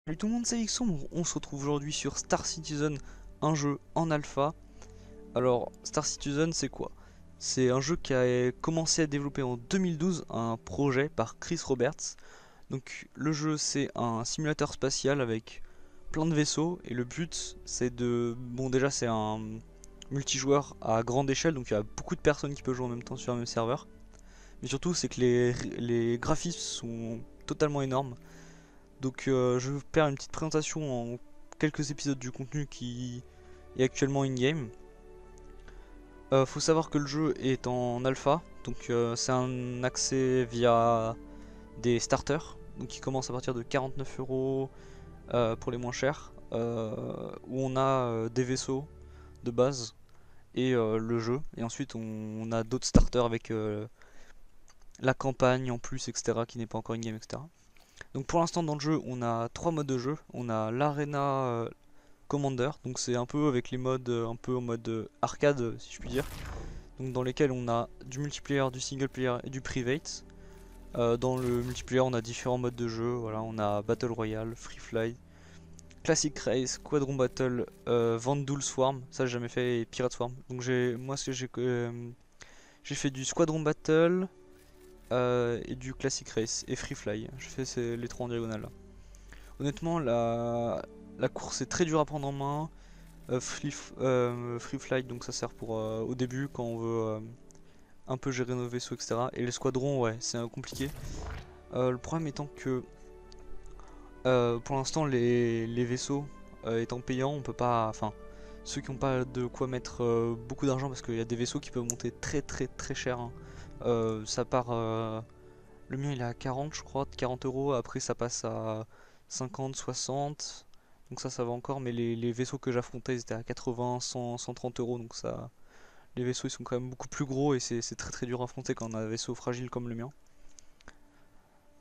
Salut tout le monde, c'est Sombre. On se retrouve aujourd'hui sur Star Citizen, un jeu en alpha. Alors, Star Citizen, c'est quoi? C'est un jeu qui a commencé à développer en 2012, un projet par Chris Roberts. Donc, le jeu, c'est un simulateur spatial avec plein de vaisseaux. Et le but, c'est de... Bon, déjà, c'est un multijoueur à grande échelle, donc il y a beaucoup de personnes qui peuvent jouer en même temps sur un même serveur. Mais surtout, c'est que les graphismes sont totalement énormes. Donc je vais vous faire une petite présentation en quelques épisodes du contenu qui est actuellement in-game. Faut savoir que le jeu est en alpha, donc c'est un accès via des starters, donc qui commencent à partir de 49 € pour les moins chers, où on a des vaisseaux de base et le jeu, et ensuite on a d'autres starters avec la campagne en plus, etc., qui n'est pas encore in-game, etc. Donc pour l'instant dans le jeu on a trois modes de jeu. On a l'Arena Commander, donc c'est un peu avec les modes un peu en mode arcade si je puis dire. Donc dans lesquels on a du multiplayer, du single player et du private. Dans le multiplayer on a différents modes de jeu, voilà, on a Battle Royale, Free Fly, Classic Race, Quadron Battle, Vandal Swarm, ça j'ai jamais fait, et Pirate Swarm. Donc moi ce que j'ai fait du Squadron Battle et du Classic Race et Free Fly. J'ai fait les trois en diagonale là. Honnêtement, la course est très dure à prendre en main. Free Flight, donc ça sert pour au début quand on veut un peu gérer nos vaisseaux, etc. Et les squadrons, ouais, c'est compliqué. Le problème étant que pour l'instant, les vaisseaux étant payants, on peut pas. Enfin, ceux qui n'ont pas de quoi mettre beaucoup d'argent, parce qu'il y a des vaisseaux qui peuvent monter très très très cher, hein. Ça part. Le mien il est à 40, je crois, 40 €. Après, ça passe à 50, 60. Donc ça va encore. Mais les vaisseaux que j'affrontais, ils étaient à 80, 100, 130 €. Donc ça, les vaisseaux, ils sont quand même beaucoup plus gros. Et c'est très très dur à affronter quand on a un vaisseau fragile comme le mien.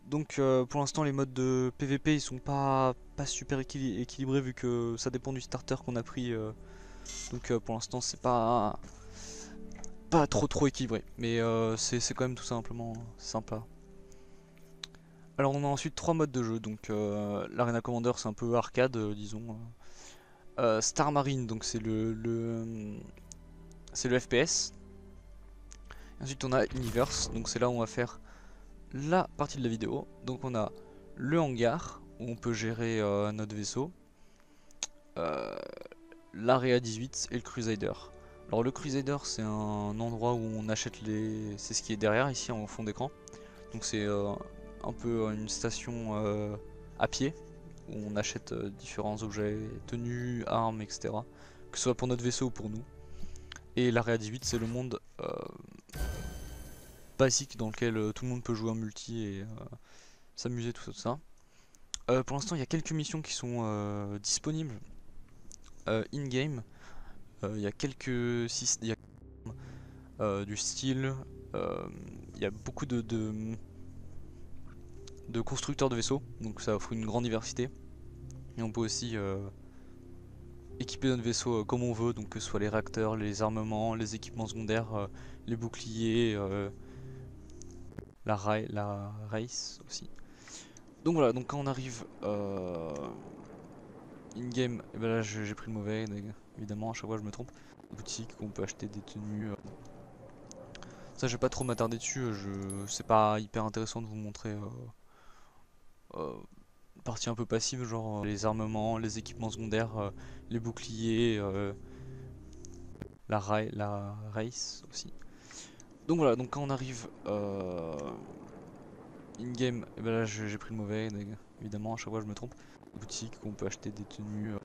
Donc pour l'instant, les modes de PVP, ils sont pas super équilibrés, vu que ça dépend du starter qu'on a pris. Donc pour l'instant, c'est pas trop équilibré. Mais c'est quand même tout simplement sympa. Alors on a ensuite trois modes de jeu. Donc l'Arena Commander, c'est un peu arcade, disons. Star Marine, donc c'est le FPS. Ensuite on a Universe, donc c'est là où on va faire la partie de la vidéo. Donc on a le hangar où on peut gérer notre vaisseau, euh, l'Area 18 et le Crusader. Alors le Crusader, c'est un endroit où on achète c'est ce qui est derrière ici en fond d'écran. Donc c'est un peu une station à pied où on achète différents objets, tenues, armes, etc. Que ce soit pour notre vaisseau ou pour nous. Et l'Area 18, c'est le monde basique dans lequel tout le monde peut jouer en multi et s'amuser, tout ça. Pour l'instant, il y a quelques missions qui sont disponibles in-game. Il y a quelques systèmes, du style, il y a beaucoup de constructeurs de vaisseaux, donc ça offre une grande diversité. Et on peut aussi équiper notre vaisseau comme on veut, donc que ce soit les réacteurs, les armements, les équipements secondaires, les boucliers, la race aussi. Donc voilà, donc quand on arrive in-game, et ben là j'ai pris le mauvais, évidemment, à chaque fois je me trompe. Boutique où on peut acheter des tenues. Ça, je vais pas trop m'attarder dessus, c'est pas hyper intéressant de vous montrer partie un peu passive, genre les armements, les équipements secondaires, les boucliers, la race aussi. Donc voilà, donc quand on arrive in-game, et ben là j'ai pris le mauvais, évidemment, à chaque fois je me trompe. Boutique où on peut acheter des tenues.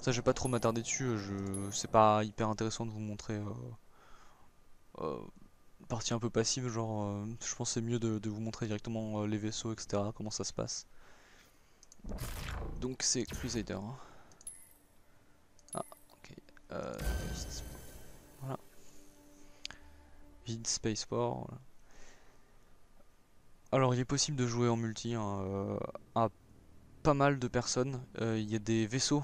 Ça, je vais pas trop m'attarder dessus, c'est pas hyper intéressant de vous montrer euh, partie un peu passive, genre je pense que c'est mieux de vous montrer directement les vaisseaux, etc., comment ça se passe. Donc c'est Crusader, hein. Ah, ok. Euh, voilà. Vide Spaceport. Voilà. Alors il est possible de jouer en multi, hein, à pas mal de personnes. Il y a des vaisseaux.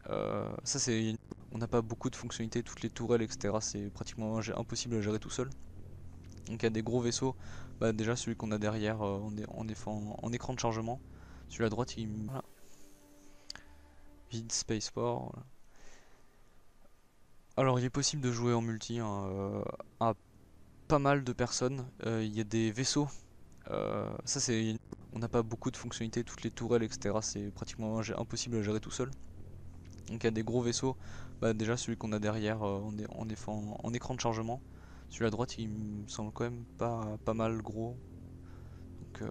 Ça c'est, on n'a pas beaucoup de fonctionnalités, toutes les tourelles, etc. C'est pratiquement impossible à gérer tout seul. Donc il y a des gros vaisseaux. Bah, déjà celui qu'on a derrière en écran de chargement. Celui à droite, voilà. Vide Spaceport. Voilà. Alors il est possible de jouer en multi hein, à pas mal de personnes. Il y a des vaisseaux. Ça c'est, on n'a pas beaucoup de fonctionnalités, toutes les tourelles, etc. C'est pratiquement impossible à gérer tout seul. Donc il y a des gros vaisseaux. Bah, déjà celui qu'on a derrière en écran de chargement. Celui à droite il me semble quand même pas mal gros. Donc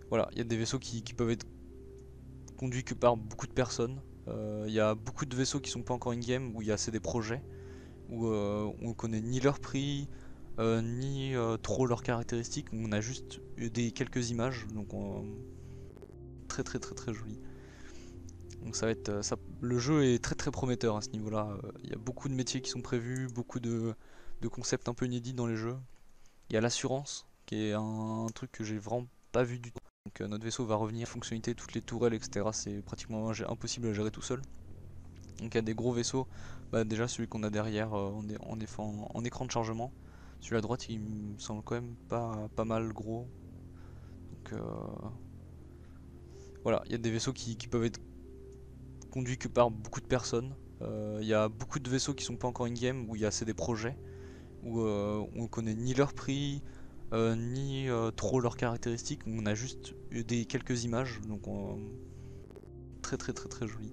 voilà, il y a des vaisseaux qui peuvent être conduits que par beaucoup de personnes. Il y a beaucoup de vaisseaux qui sont pas encore in-game, où il y a assez des projets, où on connaît ni leur prix, ni trop leurs caractéristiques, on a juste quelques images, donc très joli. Donc ça va être, le jeu est très prometteur à ce niveau-là. Il y a beaucoup de métiers qui sont prévus, beaucoup de concepts un peu inédits dans les jeux. Il y a l'assurance, qui est un truc que j'ai vraiment pas vu du tout. Donc notre vaisseau va revenir, fonctionnalité, toutes les tourelles, etc. C'est pratiquement impossible à gérer tout seul. Donc il y a des gros vaisseaux. Bah, déjà celui qu'on a derrière en écran de chargement. Celui à droite il me semble quand même pas mal gros. Donc voilà, il y a des vaisseaux qui peuvent être conduits que par beaucoup de personnes. Il y a beaucoup de vaisseaux qui sont pas encore in-game, où il y a assez des projets, où on connaît ni leur prix, ni trop leurs caractéristiques, on a juste quelques images, donc très joli.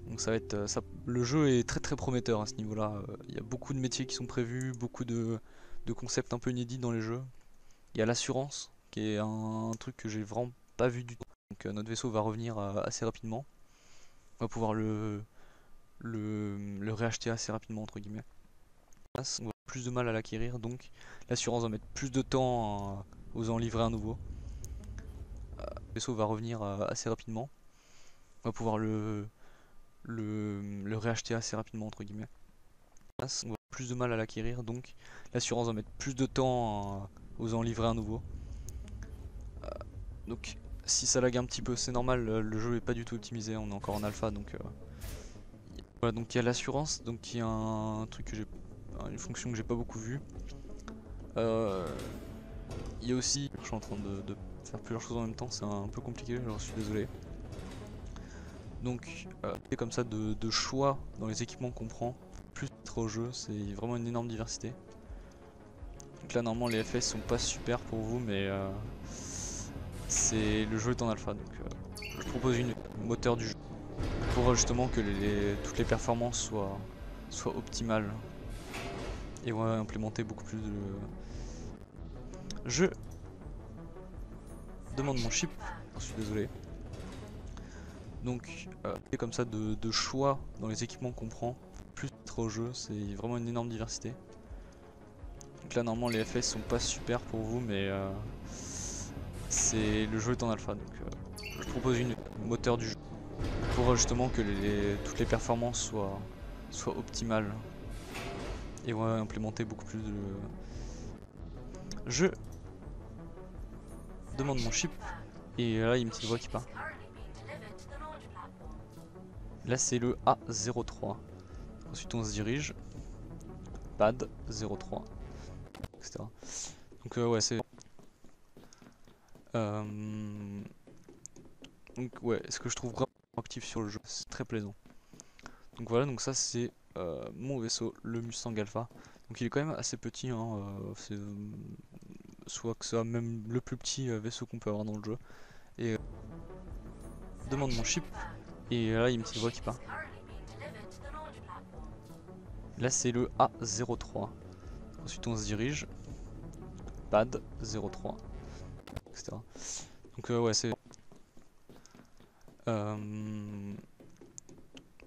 Donc ça va être, le jeu est très prometteur à ce niveau-là. Il y a beaucoup de métiers qui sont prévus, beaucoup de concepts un peu inédits dans les jeux. Il y a l'assurance, qui est un truc que j'ai vraiment pas vu du tout. Donc notre vaisseau va revenir assez rapidement. On va pouvoir le réacheter assez rapidement entre guillemets. On va avoir plus de mal à l'acquérir, donc l'assurance va mettre plus de temps à vous en livrer un nouveau. Le vaisseau va revenir assez rapidement. On va pouvoir le réacheter assez rapidement entre guillemets. On va avoir plus de mal à l'acquérir, donc l'assurance va mettre plus de temps à vous en livrer un nouveau. Donc si ça lag un petit peu, c'est normal, le jeu est pas du tout optimisé, on est encore en alpha, donc voilà. Donc il y a l'assurance, donc il y a un truc que j'ai, une fonction que j'ai pas beaucoup vue. Il y a aussi, je suis en train de faire plusieurs choses en même temps, c'est un peu compliqué, je suis désolé. Donc c'est comme ça de choix dans les équipements qu'on prend, plus au jeu, c'est vraiment une énorme diversité. Donc là normalement les FPS sont pas super pour vous, mais le jeu est en alpha, donc je propose une moteur du jeu pour justement que toutes les performances soient optimales et on va implémenter beaucoup plus de. Je demande mon chip, je suis désolé. Donc c'est comme ça de choix dans les équipements qu'on prend, plus au jeu, c'est vraiment une énorme diversité. Donc là normalement les FPS sont pas super pour vous, mais le jeu est en alpha, donc je propose une moteur du jeu pour justement que toutes les performances soient optimales et on va implémenter beaucoup plus de. Je demande mon chip et là il y a une petite voix qui part. Là c'est le A03. Ensuite on se dirige. Pad 03. Etc. Donc ouais c'est. Donc ouais, ce que je trouve vraiment actif sur le jeu, c'est très plaisant. Donc voilà, donc ça c'est mon vaisseau, le Mustang Alpha. Donc il est quand même assez petit, hein, c'est soit que ça même le plus petit vaisseau qu'on peut avoir dans le jeu. Et demande mon chip et là il y a une petite voix qui part. Là c'est le A03. Ensuite on se dirige. Pad 03. Etc. Donc ouais c'est.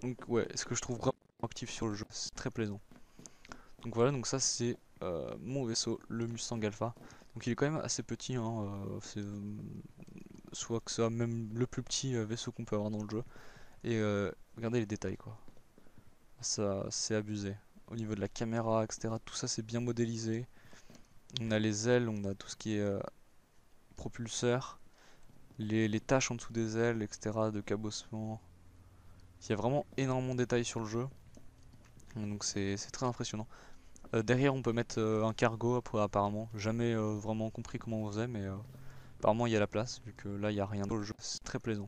Donc ouais, ce que je trouve vraiment actif sur le jeu, c'est très plaisant. Donc voilà, donc ça c'est mon vaisseau, le Mustang Alpha. Donc il est quand même assez petit, hein, c'est soit que ça même le plus petit vaisseau qu'on peut avoir dans le jeu. Et regardez les détails quoi. Ça c'est abusé. Au niveau de la caméra, etc. Tout ça c'est bien modélisé. On a les ailes, on a tout ce qui est propulseur, les tâches en dessous des ailes, etc. de cabossement. Il y a vraiment énormément de détails sur le jeu. Donc c'est très impressionnant. Derrière on peut mettre un cargo apparemment. Jamais vraiment compris comment on faisait, mais Apparemment il y a la place, vu que là il n'y a rien dans le jeu, c'est très plaisant.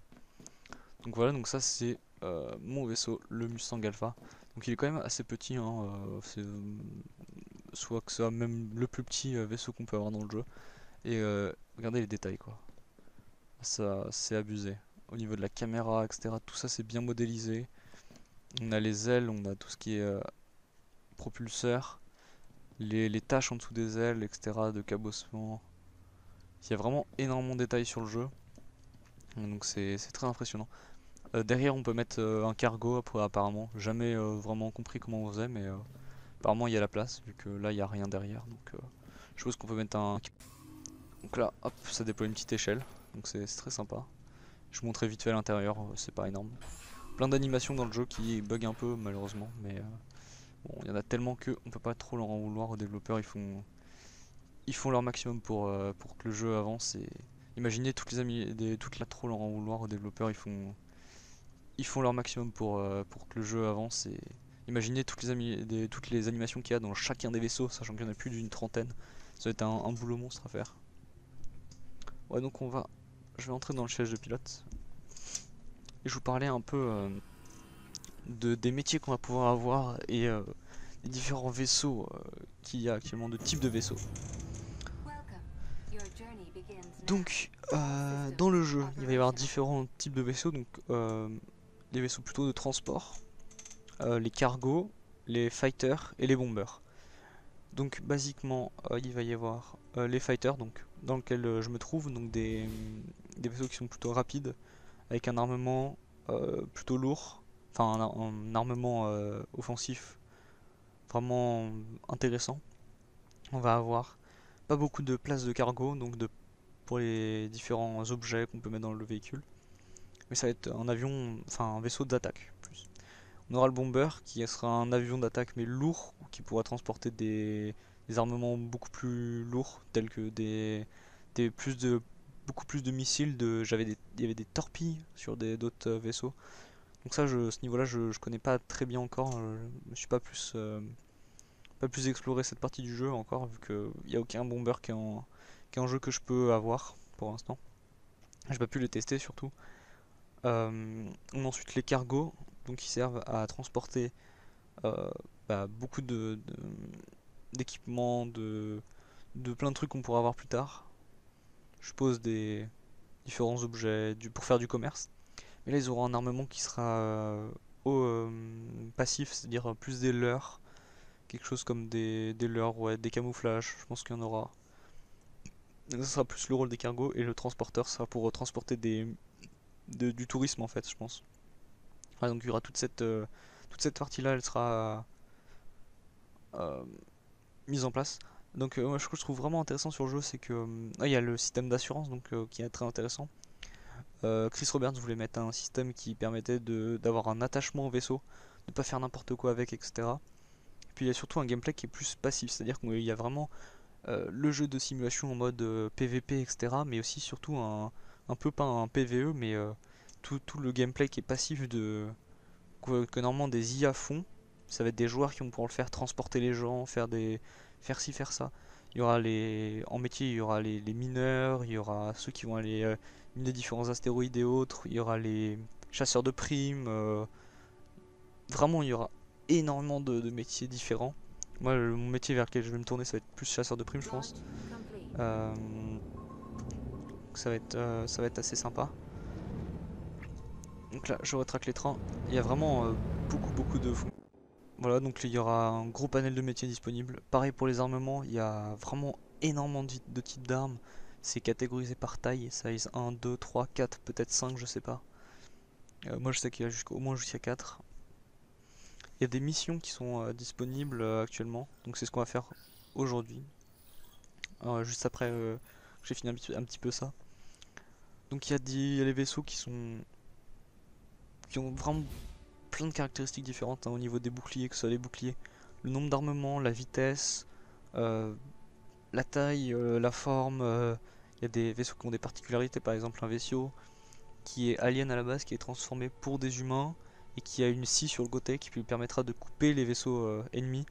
Donc voilà, donc ça c'est mon vaisseau, le Mustang Alpha. Donc il est quand même assez petit, hein, c'est soit que ça même le plus petit vaisseau qu'on peut avoir dans le jeu. Et regardez les détails quoi, ça c'est abusé. Au niveau de la caméra, etc., tout ça c'est bien modélisé. On a les ailes, on a tout ce qui est propulseur, les tâches en dessous des ailes, etc., de cabossement. Il y a vraiment énormément de détails sur le jeu, donc c'est très impressionnant. Derrière on peut mettre un cargo après, apparemment, jamais vraiment compris comment on faisait, mais apparemment il y a la place, vu que là il n'y a rien derrière, donc je suppose qu'on peut mettre un... Donc là, hop, ça déploie une petite échelle, donc c'est très sympa. Je vous montrerai vite fait à l'intérieur, c'est pas énorme. Plein d'animations dans le jeu qui bug un peu malheureusement, mais bon, il y en a tellement que on peut pas trop leur en vouloir aux développeurs, ils font leur maximum pour que le jeu avance. Et imaginez toute la trop leur en vouloir aux développeurs, ils font leur maximum pour que le jeu avance. Et imaginez toutes les animations qu'il y a dans chacun des vaisseaux, sachant qu'il y en a plus d'une trentaine. Ça va être un boulot monstre à faire. Ouais, donc je vais entrer dans le siège de pilote et je vous parlais un peu des métiers qu'on va pouvoir avoir et des différents vaisseaux qu'il y a actuellement, de types de vaisseaux. Donc, dans le jeu, il va y avoir différents types de vaisseaux. Donc, les vaisseaux plutôt de transport, les cargos, les fighters et les bombers. Donc, basiquement, il va y avoir les fighters, donc dans lequel je me trouve, donc des vaisseaux qui sont plutôt rapides, avec un armement plutôt lourd, enfin un armement offensif vraiment intéressant. On va avoir pas beaucoup de place de cargo, donc pour les différents objets qu'on peut mettre dans le véhicule. Mais ça va être un avion, enfin un vaisseau d'attaque plus. On aura le bomber qui sera un avion d'attaque mais lourd, qui pourra transporter des armements beaucoup plus lourds, tels que beaucoup plus de missiles. Il y avait des torpilles sur d'autres vaisseaux. Donc ça, ce niveau-là, je connais pas très bien encore. Je me suis pas plus exploré cette partie du jeu encore, vu qu'il n'y a aucun bomber qui est en jeu que je peux avoir pour l'instant. J'ai pas pu le tester surtout. On a ensuite les cargos, donc qui servent à transporter beaucoup d'équipements, de plein de trucs qu'on pourra avoir plus tard. Je suppose des différents objets pour faire du commerce. Mais là ils auront un armement qui sera passif, c'est-à-dire plus des leurres, quelque chose comme des leurres, ouais, des camouflages, je pense qu'il y en aura. Ça sera plus le rôle des cargos et le transporteur sera pour transporter du tourisme en fait, je pense. Ouais, donc il y aura toute cette partie-là, elle sera euh, mise en place. Donc moi, ce que je trouve vraiment intéressant sur le jeu, c'est que il y a le système d'assurance donc qui est très intéressant. Chris Roberts voulait mettre un système qui permettait d'avoir un attachement au vaisseau, de pas faire n'importe quoi avec, etc. Et puis il y a surtout un gameplay qui est plus passif, c'est-à-dire qu'il y a vraiment le jeu de simulation en mode PVP, etc. Mais aussi surtout un peu pas un PVE, mais tout le gameplay qui est passif que normalement des IA font. Ça va être des joueurs qui vont pouvoir le faire, transporter les gens, faire ci, faire ça. En métier, il y aura les mineurs, il y aura ceux qui vont aller miner différents astéroïdes et autres, il y aura les chasseurs de primes. Vraiment, il y aura énormément de métiers différents. Moi, mon métier vers lequel je vais me tourner, ça va être plus chasseur de primes, je pense. Euh, ça va être assez sympa. Donc là, je retraque l'écran. Il y a vraiment beaucoup de fonds. Voilà, donc il y aura un gros panel de métiers disponibles. Pareil pour les armements, il y a vraiment énormément de types d'armes. C'est catégorisé par taille, size 1, 2, 3, 4, peut-être 5, je sais pas. Moi je sais qu'il y a au moins jusqu'à 4. Il y a des missions qui sont disponibles actuellement, donc c'est ce qu'on va faire aujourd'hui. Juste après que j'ai fini un petit peu ça. Donc il y a les vaisseaux qui ont vraiment plein de caractéristiques différentes hein, au niveau des boucliers, que ce soit les boucliers, le nombre d'armements, la vitesse, euh, la taille, la forme. Il y a des vaisseaux qui ont des particularités, par exemple un vaisseau qui est alien à la base, qui est transformé pour des humains et qui a une scie sur le côté qui lui permettra de couper les vaisseaux ennemis.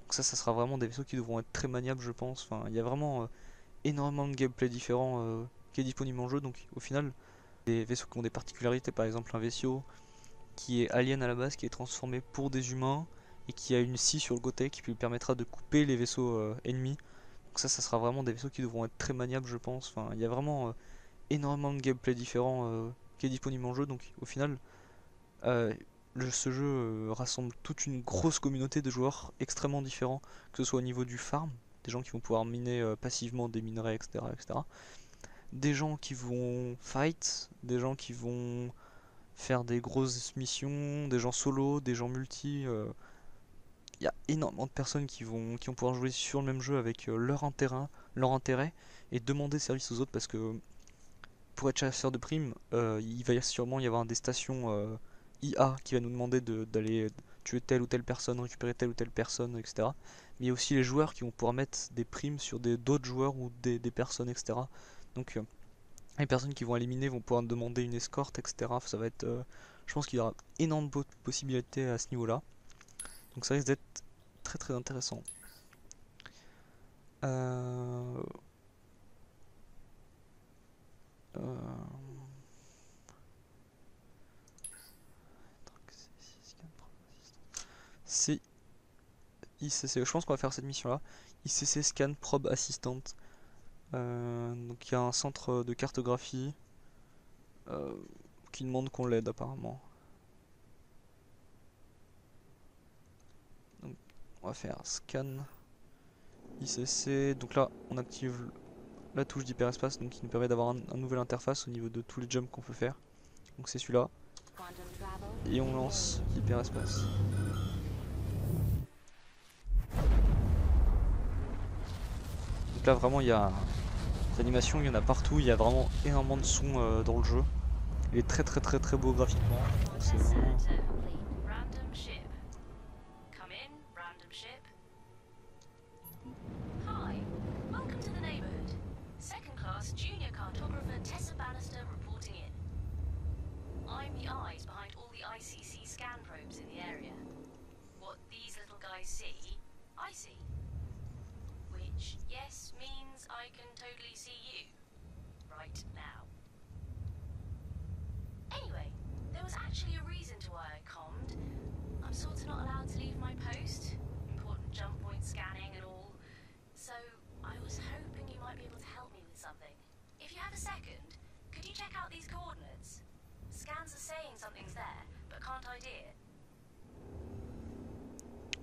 Donc ça sera vraiment des vaisseaux qui devront être très maniables, je pense. Enfin, il y a vraiment énormément de gameplay différents qui est disponible en jeu. Donc au final, des vaisseaux qui ont des particularités, par exemple un vaisseau qui est alien à la base, qui est transformé pour des humains et qui a une scie sur le côté qui lui permettra de couper les vaisseaux ennemis. Donc ça sera vraiment des vaisseaux qui devront être très maniables, je pense. Enfin, il y a vraiment énormément de gameplay différents qui est disponible en jeu. Donc au final, euh, ce jeu rassemble toute une grosse communauté de joueurs extrêmement différents, que ce soit au niveau du farm, des gens qui vont pouvoir miner passivement des minerais, etc., etc. Des gens qui vont fight, des gens qui vont faire des grosses missions, des gens solo, des gens multi. Il y a énormément de personnes qui vont pouvoir jouer sur le même jeu avec leur intérêt et demander service aux autres, parce que pour être chasseur de primes, il va sûrement y avoir des stations IA qui va nous demander d'aller tuer telle ou telle personne, récupérer telle ou telle personne, etc. Mais il y a aussi les joueurs qui vont pouvoir mettre des primes sur d'autres joueurs ou des personnes, etc. Donc les personnes qui vont éliminer vont pouvoir demander une escorte, etc. Ça va être, je pense qu'il y aura énormément de possibilités à ce niveau-là. Donc ça risque d'être très très intéressant. Euh... C'est ICC, je pense qu'on va faire cette mission là. ICC Scan Probe Assistant. Donc il y a un centre de cartographie qui demande qu'on l'aide apparemment. Donc on va faire Scan ICC. Donc là on active la touche d'hyperespace, donc qui nous permet d'avoir un nouvel interface au niveau de tous les jumps qu'on peut faire. Donc c'est celui-là. Et on lance l'hyperespace. Donc là vraiment il y a des animations, il y en a partout, il y a vraiment énormément de sons dans le jeu. Il est très très très très beau graphiquement. C'est vraiment... I'm the eyes behind all the ICC scan probes in the area. What these little guys see, I see. Which, yes, means I can totally see you. Right now. Anyway, there was actually a reason to why I commed. I'm sort of not allowed to leave my post. Important jump point scanning and all. So, I was hoping you might be able to help me with something. If you have a second, could you check out these coordinates? Scans are saying something's there, but can't ID it.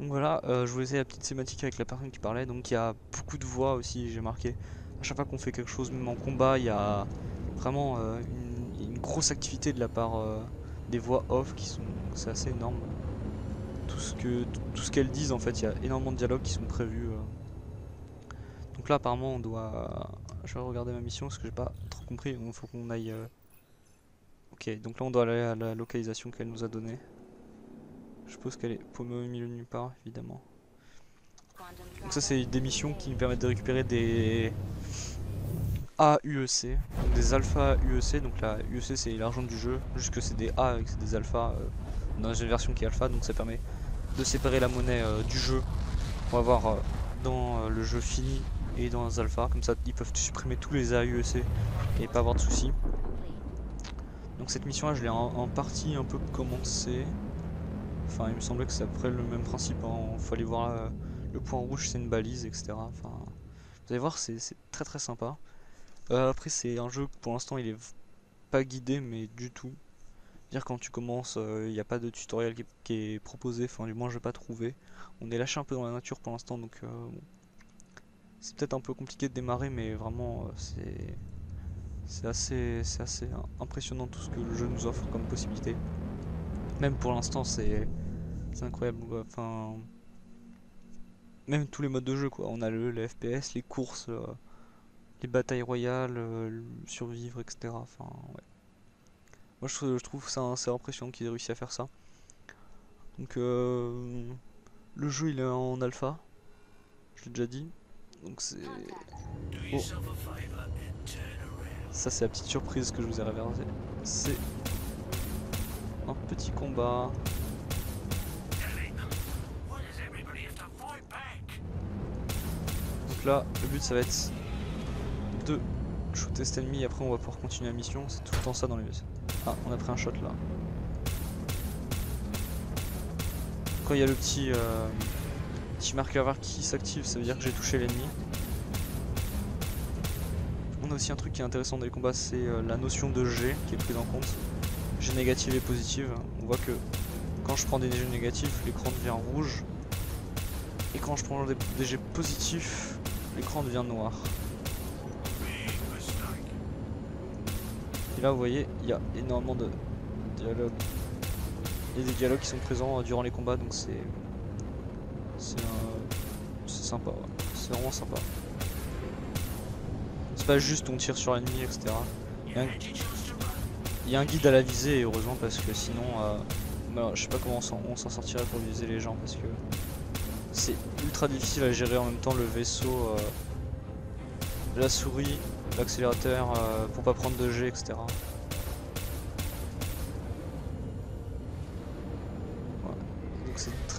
Donc voilà, je vous laissais la petite sématique avec la personne qui parlait. Donc il y a beaucoup de voix aussi, j'ai marqué. À chaque fois qu'on fait quelque chose, même en combat, il y a vraiment une grosse activité de la part des voix off qui sont, c'est assez énorme. Tout ce qu'elles disent, en fait, il y a énormément de dialogues qui sont prévus. Donc là apparemment on doit... Je vais regarder ma mission parce que j'ai pas trop compris, donc il faut qu'on aille... Ok, donc là on doit aller à la localisation qu'elle nous a donnée. Je suppose qu'elle est paumée au milieu de nulle part, évidemment. Donc ça c'est des missions qui me permettent de récupérer des AUEC, donc des alpha UEC. Donc la UEC c'est l'argent du jeu, juste que c'est des A et que c'est des alpha dans une version qui est alpha, donc ça permet de séparer la monnaie du jeu pour avoir dans le jeu fini et dans les alpha, comme ça ils peuvent supprimer tous les AUEC et pas avoir de soucis. Donc cette mission là je l'ai en partie un peu commencé. Enfin il me semblait que c'est après le même principe, hein. Il faut aller voir le point rouge, c'est une balise, etc. Enfin, vous allez voir, c'est très très sympa. Après c'est un jeu que pour l'instant il est pas guidé mais du tout. Dire quand tu commences, il n'y a pas de tutoriel qui est proposé, enfin du moins je vais pas trouver. On est lâché un peu dans la nature pour l'instant, donc bon. C'est peut-être un peu compliqué de démarrer, mais vraiment c'est assez impressionnant tout ce que le jeu nous offre comme possibilité. Même pour l'instant c'est incroyable, enfin même tous les modes de jeu quoi. On a les FPS, les courses, les batailles royales, survivre, etc. Enfin ouais. Moi je trouve ça assez impressionnant qu'ils aient réussi à faire ça. Donc le jeu il est en alpha, je l'ai déjà dit. Donc c'est... Oh. Ça c'est la petite surprise que je vous ai révélée. C'est un petit combat. Donc là le but ça va être de shooter cet ennemi et après on va pouvoir continuer la mission. C'est tout le temps ça dans les vaisseaux. Ah, on a pris un shot là. Quand il y a le petit marqueur vert qui s'active, ça veut dire que j'ai touché l'ennemi. On a aussi un truc qui est intéressant dans les combats, c'est la notion de G qui est prise en compte. G négative et positive. On voit que quand je prends des G négatifs, l'écran devient rouge. Et quand je prends des G positifs, l'écran devient noir. Et là vous voyez, il y a énormément de dialogues. Il y a des dialogues qui sont présents durant les combats, donc c'est sympa, ouais. C'est vraiment sympa. C'est pas juste on tire sur l'ennemi, etc. Il y a un guide à la visée, heureusement, parce que sinon, bah, je sais pas comment on s'en sortirait pour viser les gens, parce que c'est ultra difficile à gérer en même temps le vaisseau, la souris, l'accélérateur, pour pas prendre de G, etc.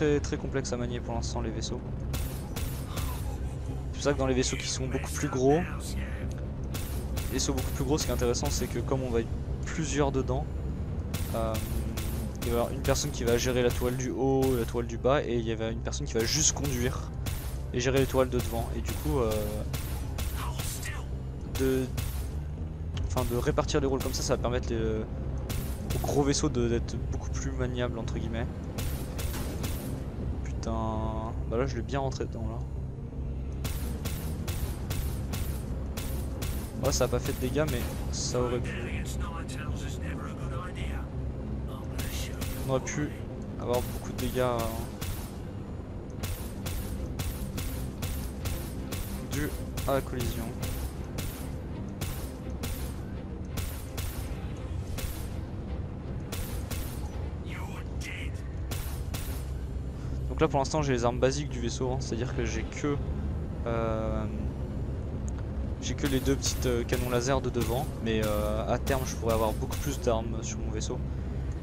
C'est très complexe à manier pour l'instant les vaisseaux. C'est pour ça que dans les vaisseaux qui sont beaucoup plus gros, ce qui est intéressant, c'est que comme on va être plusieurs dedans, il va y avoir une personne qui va gérer la toile du haut, la toile du bas, et il y avait une personne qui va juste conduire et gérer les toiles de devant. Et du coup, de répartir les rôles comme ça va permettre au gros vaisseau d'être beaucoup plus maniable entre guillemets. Bah là je l'ai bien rentré dedans là. Ouais, ça a pas fait de dégâts mais ça aurait pu. On aurait pu avoir beaucoup de dégâts dû à la collision. Donc là pour l'instant j'ai les armes basiques du vaisseau, hein, c'est-à-dire que j'ai que les deux petites canons laser de devant, mais à terme je pourrais avoir beaucoup plus d'armes sur mon vaisseau.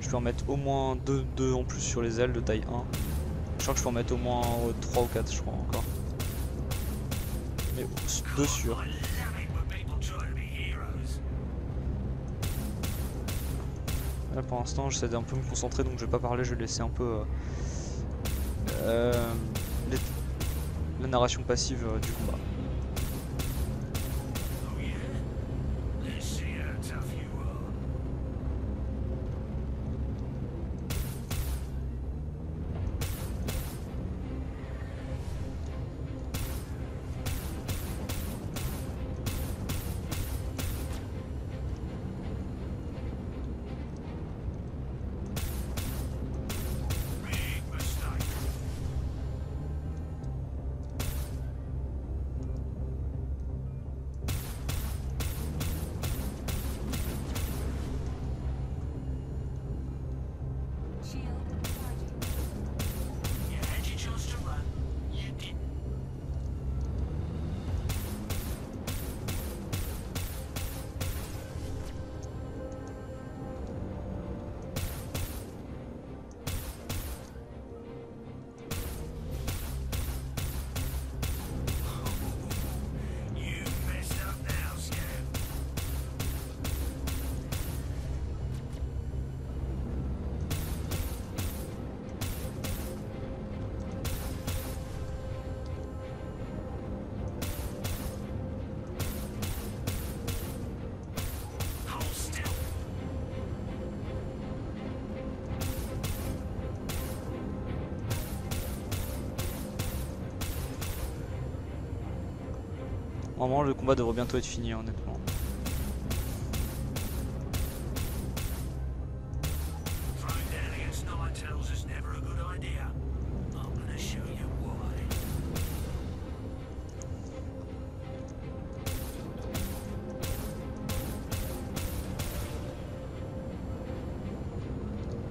Je peux en mettre au moins 2 en plus sur les ailes de taille 1. Je crois que je peux en mettre au moins 3 ou 4 je crois encore. Mais 2 sûrs. Là pour l'instant j'essaie d'un peu me concentrer donc je vais pas parler, je vais laisser un peu la narration passive du combat. Normalement le combat devrait bientôt être fini honnêtement.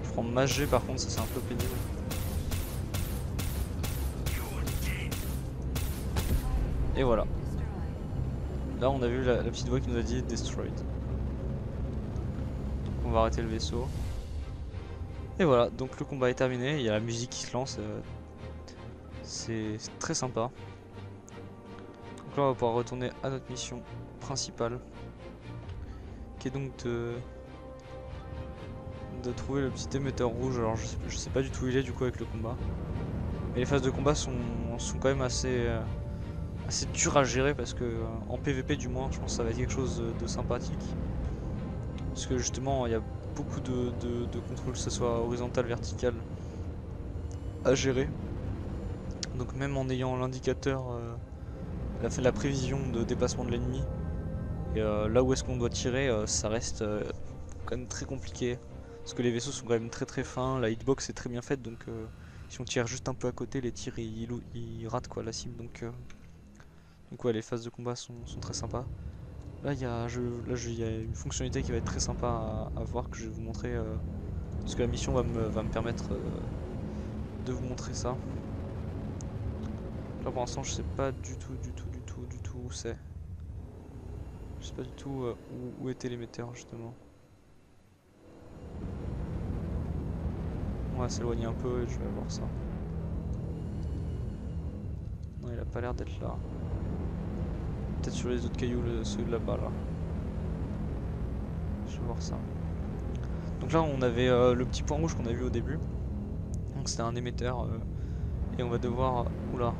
Je prends Magé par contre, ça c'est un peu pénible. Et voilà. Là on a vu la petite voix qui nous a dit destroyed. On va arrêter le vaisseau. Et voilà, donc le combat est terminé, il y a la musique qui se lance. C'est très sympa. Donc là on va pouvoir retourner à notre mission principale. qui est donc de trouver le petit émetteur rouge. Alors je sais pas du tout où il est du coup avec le combat. Mais les phases de combat sont quand même assez dures à gérer parce que en PVP du moins je pense que ça va être quelque chose de sympathique. Parce que justement il y a beaucoup de contrôles, que ce soit horizontal, vertical, à gérer. Donc même en ayant l'indicateur, la prévision de déplacement de l'ennemi, et là où est-ce qu'on doit tirer, ça reste quand même très compliqué. Parce que les vaisseaux sont quand même très fins, la hitbox est très bien faite, donc si on tire juste un peu à côté, les tirs ils ratent quoi la cible. Donc ouais, les phases de combat sont très sympas. Là il y a une fonctionnalité qui va être très sympa à voir, que je vais vous montrer, parce que la mission va me permettre de vous montrer ça. Là pour l'instant je sais pas du tout où c'est. Je sais pas du tout où était l'émetteur justement. On va s'éloigner un peu et je vais voir ça. Non, il a pas l'air d'être là. Peut-être sur les autres cailloux, ceux de là-bas là. Je vais voir ça. Donc là on avait le petit point rouge qu'on a vu au début. Donc c'était un émetteur et on va devoir... Oula.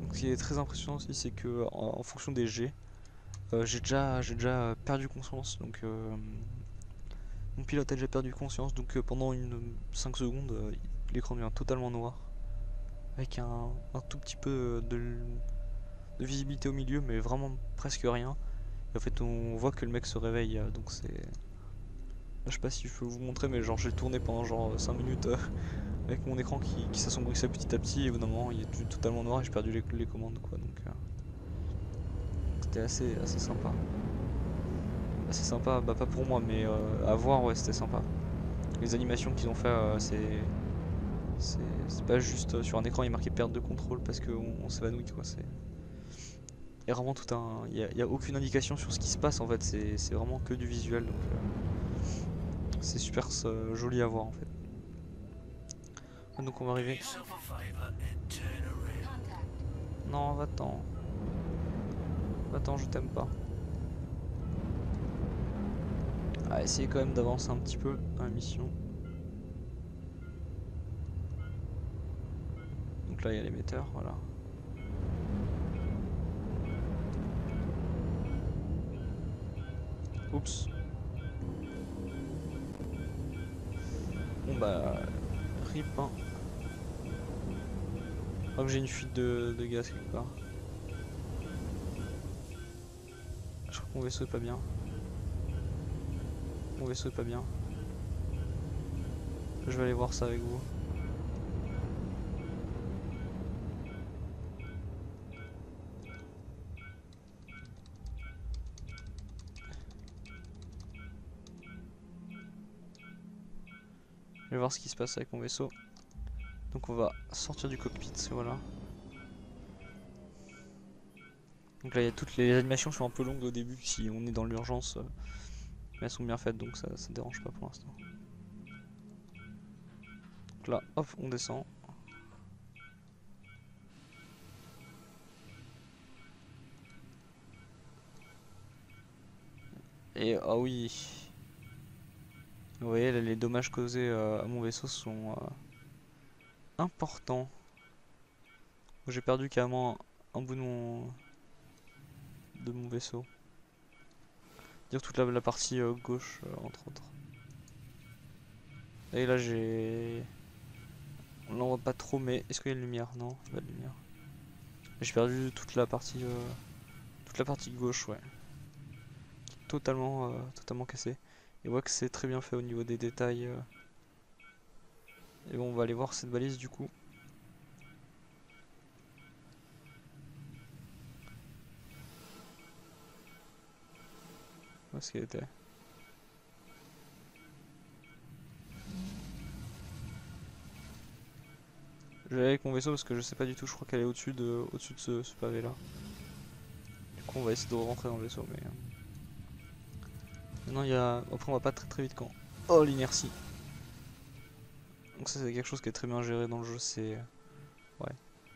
Donc ce qui est très impressionnant aussi c'est que en fonction des jets, j'ai déjà perdu conscience. Donc mon pilote a déjà perdu conscience. Donc pendant 5 secondes, l'écran devient totalement noir. Avec un tout petit peu de visibilité au milieu, mais vraiment presque rien. Et en fait, on voit que le mec se réveille, donc c'est... Je sais pas si je peux vous montrer, mais genre j'ai tourné pendant genre 5 minutes avec mon écran qui s'assombrissait petit à petit, et au bout d'un moment il est devenu totalement noir et j'ai perdu les commandes quoi, donc c'était assez sympa. Assez sympa, bah pas pour moi, mais à voir, ouais, c'était sympa. Les animations qu'ils ont fait, c'est pas juste sur un écran il est marqué perte de contrôle parce qu'on s'évanouit quoi, c'est... Il y a vraiment tout un... Il y a aucune indication sur ce qui se passe en fait, c'est vraiment que du visuel, donc c'est super joli à voir en fait. Donc on va arriver... Non, va-t'en. Va-t'en, je t'aime pas. On va essayer quand même d'avancer un petit peu dans la mission. Donc là il y a l'émetteur, voilà. Oups. Bon bah... Rip hein. Je crois que j'ai une fuite de gaz quelque part. Je crois que mon vaisseau est pas bien. Mon vaisseau est pas bien. Je vais aller voir ça avec vous. Je vais voir ce qui se passe avec mon vaisseau. Donc on va sortir du cockpit, voilà. Donc là il y a toutes les animations sont un peu longues au début si on est dans l'urgence. Mais elles sont bien faites donc ça dérange pas pour l'instant. Donc là hop on descend. Et ah oui. Vous voyez là, les dommages causés à mon vaisseau sont importants. J'ai perdu carrément un bout de mon vaisseau. Dire toute la partie gauche entre autres. Et là j'ai... On n'en voit pas trop mais est-ce qu'il y a une lumière? Non, pas de lumière. J'ai perdu toute la partie gauche, ouais. Totalement cassé. Et on voit que c'est très bien fait au niveau des détails. Et bon, on va aller voir cette balise du coup. Où est-ce qu'elle était? Je vais aller avec mon vaisseau parce que je sais pas du tout, je crois qu'elle est au-dessus de ce pavé là. Du coup on va essayer de rentrer dans le vaisseau mais... Maintenant il y a... Après on va pas très vite quand... Oh l'inertie. Donc ça c'est quelque chose qui est très bien géré dans le jeu, c'est... Ouais.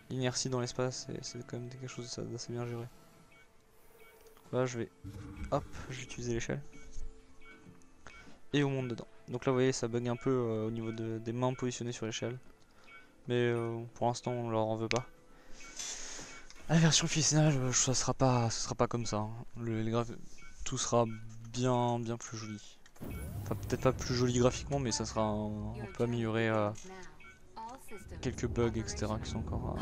L'inertie dans l'espace c'est quand même quelque chose d'assez bien géré. Là je vais, hop, je vais utiliser l'échelle. Et on monte dedans. Donc là vous voyez ça bug un peu au niveau des mains positionnées sur l'échelle. Mais pour l'instant on leur en veut pas. La version finale ça sera pas comme ça. Hein. Tout sera bien plus joli. Enfin peut-être pas plus joli graphiquement mais ça sera un peu amélioré. Quelques bugs etc qui sont encore...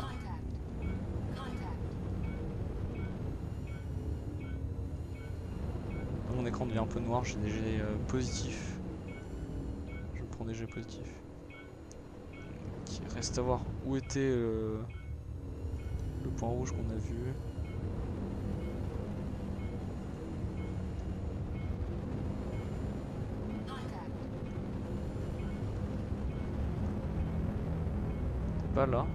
Mon écran devient un peu noir, j'ai des jets positifs. Je prends des jets positifs. Il reste à voir où était le point rouge qu'on a vu. C'est pas là.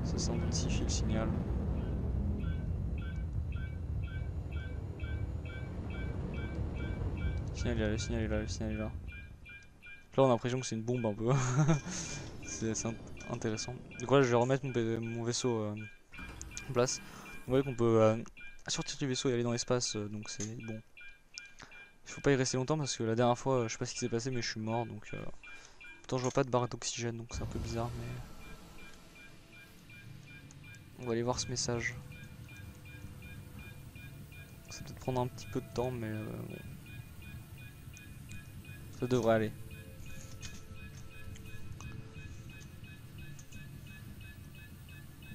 Ça s'identifie le signal. Le signal est là, le signal est là, le signal est là. Là on a l'impression que c'est une bombe un peu. C'est intéressant. Donc voilà, je vais remettre mon vaisseau en place. Vous voyez qu'on peut sortir du vaisseau et aller dans l'espace, donc c'est bon. Il faut pas y rester longtemps parce que la dernière fois, je sais pas ce qui s'est passé, mais je suis mort donc. Pourtant je vois pas de barre d'oxygène donc c'est un peu bizarre, mais. On va aller voir ce message. Ça va peut-être prendre un petit peu de temps, mais bon. Ça devrait aller.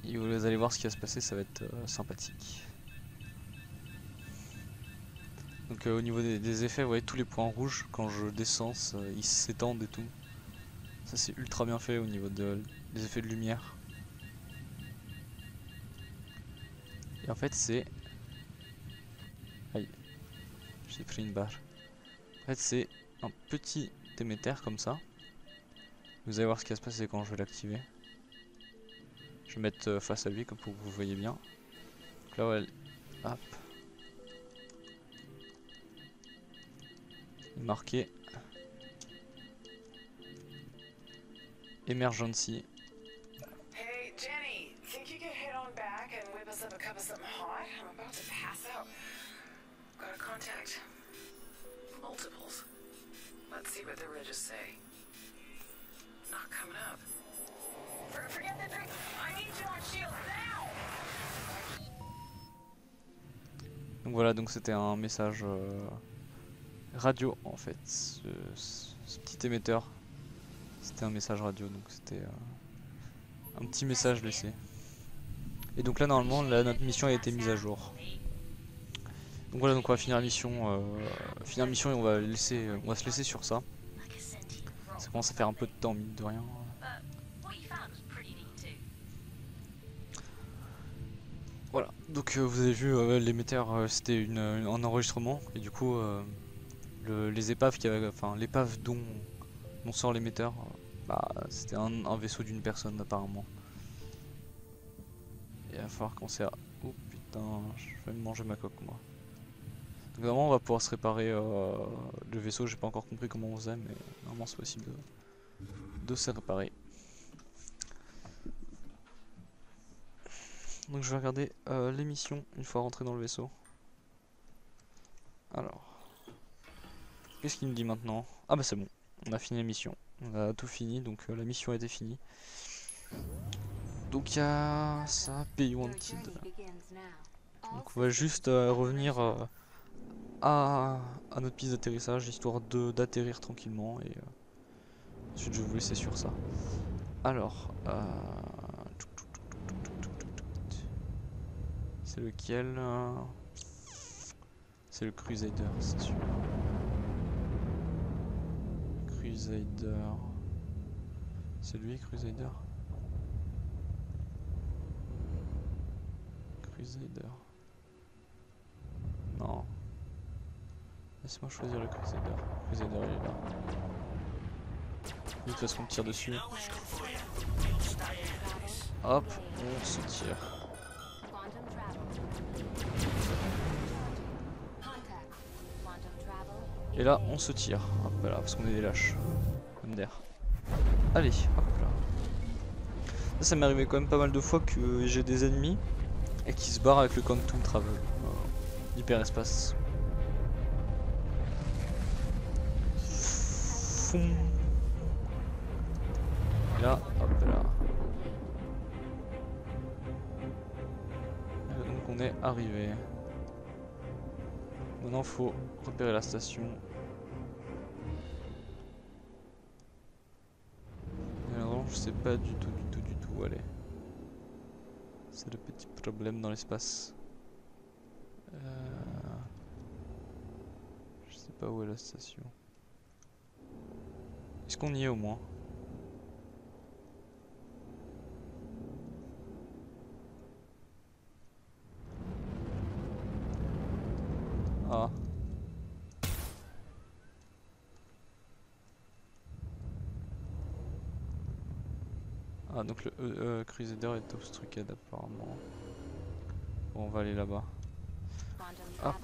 Et vous allez voir ce qui va se passer, ça va être sympathique. Donc au niveau des effets, vous voyez tous les points rouges, quand je descends, ils s'étendent et tout. Ça c'est ultra bien fait au niveau des effets de lumière. Et en fait c'est... Aïe, j'ai pris une barre. En fait c'est un petit émetteur comme ça. Vous allez voir ce qui va se passer quand je vais l'activer. Je vais mettre face à lui comme pour que vous voyez bien. Donc là ouais, hop. Marqué Emergency. Hey, Jenny, think you could head on back and whip us up a cup of something hot? I'm about to pass out. Got a contact. Multiples. Let's see what the ridges say. Not coming up. Forget the drink. I need you on shield now. Donc voilà, donc c'était un message radio en fait, ce petit émetteur, c'était un message radio, donc c'était un petit message laissé. Et donc là normalement notre mission a été mise à jour. Donc voilà, donc on va finir la mission, et on va se laisser sur ça. Ça commence à faire un peu de temps mine de rien. Voilà, donc vous avez vu l'émetteur c'était un enregistrement et du coup les épaves l'épave dont sort l'émetteur, c'était un vaisseau d'une personne apparemment. Et il va falloir commencer à... Oh putain, je vais me manger ma coque moi. Donc normalement on va pouvoir se réparer le vaisseau, j'ai pas encore compris comment on faisait mais normalement c'est possible de se réparer. Donc je vais regarder les missions une fois rentré dans le vaisseau. Alors, qu'est-ce qu'il me dit maintenant? Ah bah c'est bon, on a fini la mission. On a tout fini, donc la mission a été finie. Donc il y a ça, Pay Wanted. Donc on va juste revenir à notre piste d'atterrissage, histoire d'atterrir tranquillement. Et ensuite je vais vous laisser sur ça. Alors, c'est lequel? C'est le Crusader, c'est sûr. Crusader. C'est lui, Crusader? Crusader. Non. Laisse-moi choisir le Crusader. Crusader, il est là. De toute façon, on tire dessus. Hop, on se tire. Et là on se tire, hop là, parce qu'on est des lâches. MDR. Allez, hop là. Ça m'est arrivé quand même pas mal de fois que j'ai des ennemis et qui se barrent avec le Quantum Travel. Hyperespace. Foum. Et là, hop là. Et donc on est arrivé. Maintenant faut repérer la station. Et alors je sais pas du tout où aller. C'est le petit problème dans l'espace. Je sais pas où est la station. Est-ce qu'on y est au moins? Ah. Ah donc le Crusader est obstructed apparemment. Bon on va aller là-bas. Hop.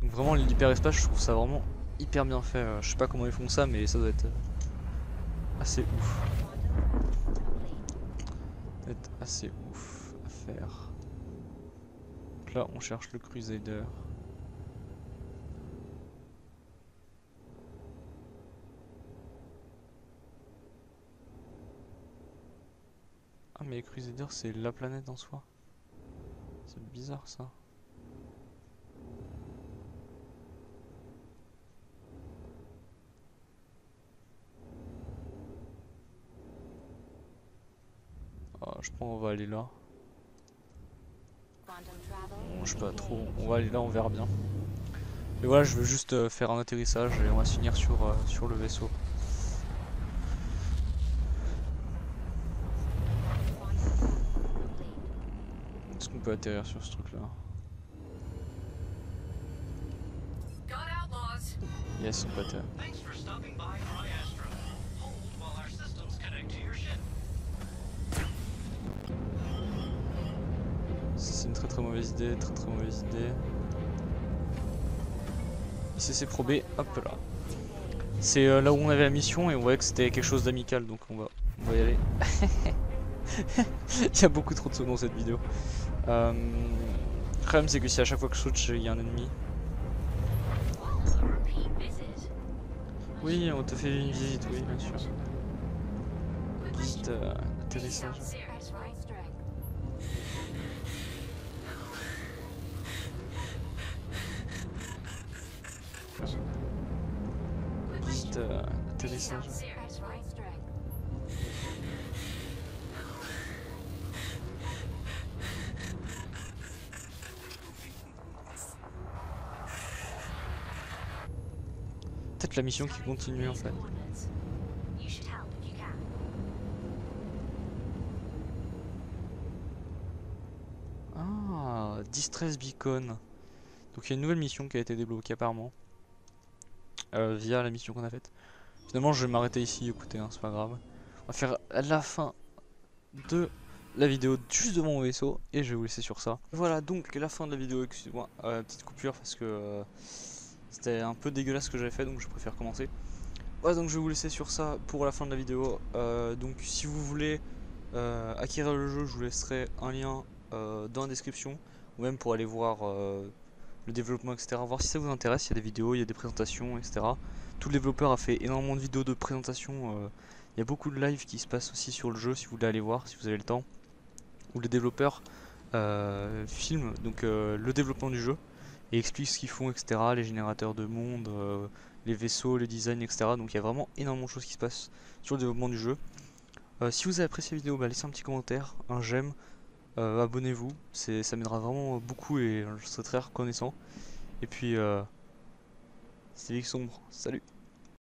Donc vraiment l'hyperespace je trouve ça vraiment hyper bien fait. Je sais pas comment ils font ça mais ça doit être assez ouf. Ça doit être assez ouf à faire. Donc là on cherche le Crusader. Ah mais Crusader c'est la planète en soi. C'est bizarre ça. Ah, je pense qu'on va aller là. Bon, je sais pas trop, on va aller là, on verra bien. Mais voilà, je veux juste faire un atterrissage et on va se finir sur le vaisseau. Est-ce qu'on peut atterrir sur ce truc là? Yes, on peut atterrir. C'est une très mauvaise idée, très mauvaise idée. ICC Pro B, hop là. C'est là où on avait la mission et on voyait que c'était quelque chose d'amical donc on va y aller. Il y a beaucoup trop de sauts dans cette vidéo. Le problème c'est que si à chaque fois que je saute il y a un ennemi. Oui, on te fait une visite, oui bien sûr. Visite atterrissage. Visite atterrissage. Peut-être la mission qui continue en fait. Ah, Distress Beacon. Donc il y a une nouvelle mission qui a été débloquée apparemment. Via la mission qu'on a faite. Finalement je vais m'arrêter ici, écoutez, hein, c'est pas grave. On va faire la fin de la vidéo juste devant mon vaisseau et je vais vous laisser sur ça. Voilà donc la fin de la vidéo, excusez-moi, petite coupure parce que c'était un peu dégueulasse ce que j'avais fait donc je préfère commencer. Voilà donc je vais vous laisser sur ça pour la fin de la vidéo. Donc si vous voulez acquérir le jeu, je vous laisserai un lien dans la description ou même pour aller voir le développement, etc. Voir si ça vous intéresse, il y a des vidéos, il y a des présentations, etc. Tout le développeur a fait énormément de vidéos de présentation. Il y a beaucoup de lives qui se passent aussi sur le jeu si vous voulez aller voir, si vous avez le temps. Où les développeurs filment donc, le développement du jeu et expliquent ce qu'ils font, etc. Les générateurs de monde, les vaisseaux, les designs, etc. Donc il y a vraiment énormément de choses qui se passent sur le développement du jeu. Si vous avez apprécié la vidéo, laissez un petit commentaire, un j'aime. Abonnez-vous, ça m'aidera vraiment beaucoup et je serai très reconnaissant. Et puis, c'est Sombre, salut!